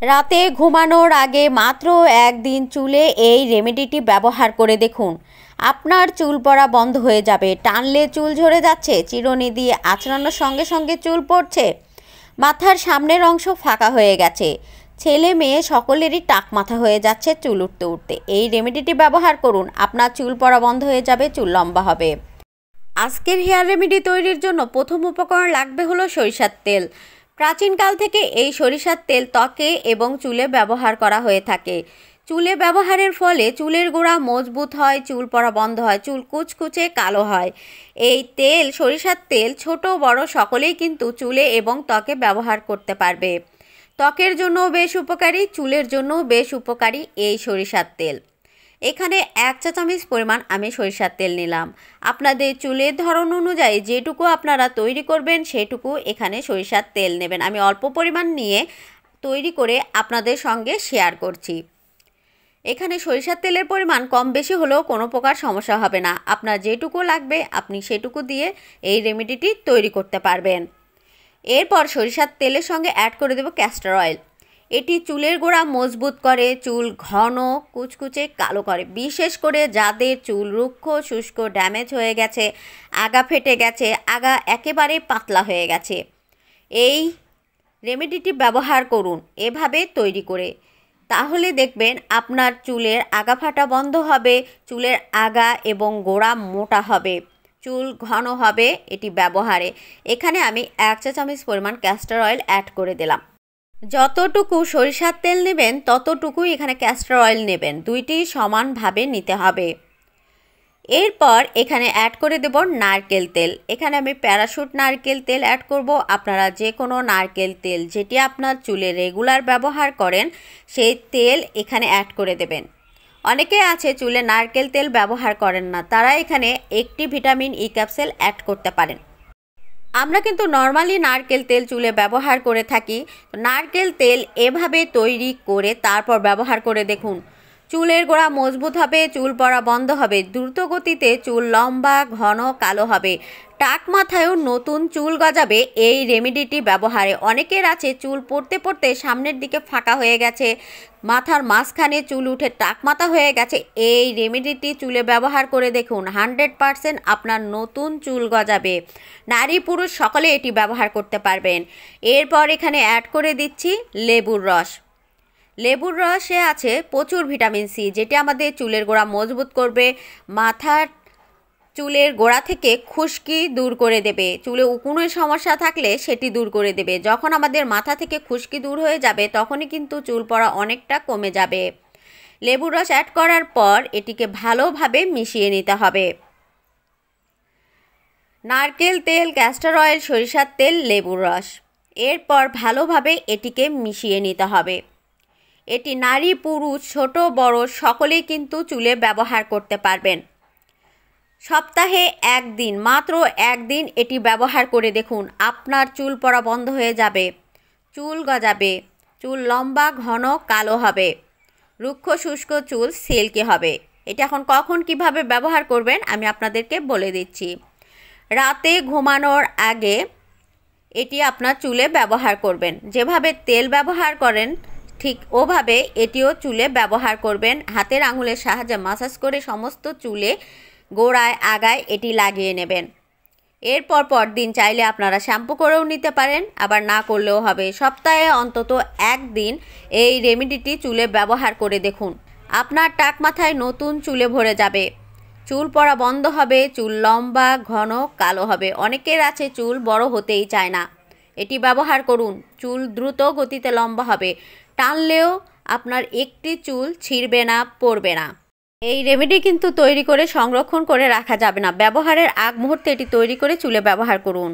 রাতে ঘুমানোর আগে মাত্র একদিন চুলে এই রেমেডিটি ব্যবহার করে দেখুন। আপনার চুল পড়া বন্ধ হয়ে যাবে। টানলে চুল ঝরে যাচ্ছে, চিরুনি দিয়ে আঁচড়ানোর সঙ্গে সঙ্গে চুল পড়ছে, মাথার সামনের অংশ ফাঁকা হয়ে গেছে, ছেলে মেয়ে সকলেরই টাক মাথা হয়ে যাচ্ছে চুল উঠতে উঠতে। এই রেমেডিটি ব্যবহার করুন, আপনার চুল পড়া বন্ধ হয়ে যাবে, চুল লম্বা হবে। আজকের হেয়ার রেমেডি তৈরির জন্য প্রথম উপকরণ লাগবে হলো সরিষার তেল। প্রাচীনকাল থেকে এই সরিষার তেল ত্বকে এবং চুলে ব্যবহার করা হয়ে থাকে। চুলে ব্যবহারের ফলে চুলের গোড়া মজবুত হয়, চুল পড়া বন্ধ হয়, চুল কুচকুচে কালো হয়। এই তেল, সরিষার তেল ছোট বড় সকলেই কিন্তু চুলে এবং ত্বকে ব্যবহার করতে পারবে। ত্বকের জন্যও বেশ উপকারী, চুলের জন্যও বেশ উপকারী এই সরিষার তেল। এখানে 1 চা চামচ পরিমাণ আমি সরিষার তেল নিলাম। আপনাদের চুলের ধরন অনুযায়ী যেটুকু আপনারা তৈরি করবেন সেটুকু এখানে সরিষার তেল নেবেন। আমি অল্প পরিমাণ নিয়ে তৈরি করে আপনাদের সঙ্গে শেয়ার করছি। এখানে সরিষার তেলের পরিমাণ কম বেশি হলেও কোনো প্রকার সমস্যা হবে না। আপনার যেটুকু লাগবে আপনি সেটুকু দিয়ে এই রেমেডিটি তৈরি করতে পারবেন। এরপর সরিষার তেলের সঙ্গে অ্যাড করে দেব ক্যাস্টর অয়েল। এটি চুলের গোড়া মজবুত করে, চুল ঘন কুচকুচে কালো করে। বিশেষ করে যাদের চুল রুক্ষ শুষ্ক ড্যামেজ হয়ে গেছে, আগা ফেটে গেছে, আগা একেবারে পাতলা হয়ে গেছে, এই রেমেডিটি ব্যবহার করুন এভাবে তৈরি করে। তাহলে দেখবেন আপনার চুলের আগা ফাটা বন্ধ হবে, চুলের আগা এবং গোড়া মোটা হবে, চুল ঘন হবে এটি ব্যবহারে। এখানে আমি 1 চা চামচ পরিমাণ ক্যাস্টর অয়েল অ্যাড করে দিলাম। যতটুকু সরিষার তেল নেবেন ততটুকুই এখানে ক্যাস্টর অয়েল নেবেন, দুইটি সমানভাবে নিতে হবে। এরপর এখানে অ্যাড করে দেব নারকেল তেল। এখানে আমি প্যারাশুট নারকেল তেল অ্যাড করব। আপনারা যে কোনো নারকেল তেল যেটি আপনার চুলে রেগুলার ব্যবহার করেন সেই তেল এখানে অ্যাড করে দেবেন। অনেকে আছে চুলে নারকেল তেল ব্যবহার করেন না, তারা এখানে একটি ভিটামিন ই ক্যাপসুল অ্যাড করতে পারেন। আমরা কিন্তু নর্মালি নারকেল তেল চুলে ব্যবহার করে থাকি। নারকেল তেল এভাবে তৈরি করে তারপর ব্যবহার করে দেখুন, চুলের গোড়া মজবুত হবে, চুল পড়া বন্ধ হবে, দ্রুত গতিতে চুল লম্বা ঘন কালো হবে, টাক মাথায়ও নতুন চুল গজাবে এই রেমেডিটি ব্যবহারে। অনেকের আছে চুল পড়তে পড়তে সামনের দিকে ফাঁকা হয়ে গেছে, মাথার মাঝখানে চুল উঠে টাক মাথা হয়ে গেছে। এই রেমেডিটি চুলে ব্যবহার করে দেখুন, 100% আপনার নতুন চুল গজাবে। নারী পুরুষ সকলে এটি ব্যবহার করতে পারবেন। এরপর এখানে অ্যাড করে দিচ্ছি লেবুর রস। লেবুর রসে আছে প্রচুর ভিটামিন সি, যেটি আমাদের চুলের গোড়া মজবুত করবে, মাথার চুলের গোড়া থেকে খুশকি দূর করে দেবে, চুলে উকুনের সমস্যা থাকলে সেটি দূর করে দেবে। যখন আমাদের মাথা থেকে খুশকি দূর হয়ে যাবে তখনই কিন্তু চুল পড়া অনেকটা কমে যাবে। লেবুর রস অ্যাড করার পর এটিকে ভালোভাবে মিশিয়ে নিতে হবে। নারকেল তেল, ক্যাস্টর অয়েল, সরিষার তেল, লেবুর রস, এরপর ভালোভাবে এটিকে মিশিয়ে নিতে হবে। এটি নারী পুরুষ ছোট বড় সকলেই কিন্তু চুলে ব্যবহার করতে পারবেন। সপ্তাহে একদিন, মাত্র একদিন এটি ব্যবহার করে দেখুন, আপনার চুল পড়া বন্ধ হয়ে যাবে, চুল গজাবে, চুল লম্বা ঘন কালো হবে, রুক্ষ শুষ্ক চুল সিল্কি হবে। এটা এখন কখন কিভাবে ব্যবহার করবেন আমি আপনাদেরকে বলে দিচ্ছি। রাতে ঘুমানোর আগে এটি আপনার চুলে ব্যবহার করবেন। যেভাবে তেল ব্যবহার করেন ঠিক ওভাবে এটিও চুলে ব্যবহার করবেন। হাতের আঙুলের সাহায্যে মাসাজ করে সমস্ত চুলে গোড়ায় আগায় এটি লাগিয়ে নেবেন। এরপর পরদিন চাইলে আপনারা শ্যাম্পু করেও নিতে পারেন, আবার না করলেও হবে। সপ্তাহে অন্তত একদিন এই রেমেডিটি চুলে ব্যবহার করে দেখুন, আপনার টাক মাথায় নতুন চুলে ভরে যাবে, চুল পড়া বন্ধ হবে, চুল লম্বা ঘন কালো হবে। অনেকের আছে চুল বড় হতেই চায় না, এটি ব্যবহার করুন, চুল দ্রুত গতিতে লম্বা হবে, টানলেও আপনার একটি চুল ছিঁড়বে না, পড়বে না। এই রেমেডি কিন্তু তৈরি করে সংরক্ষণ করে রাখা যাবে না, ব্যবহারের আগ মুহূর্তে এটি তৈরি করে চুলে ব্যবহার করুন।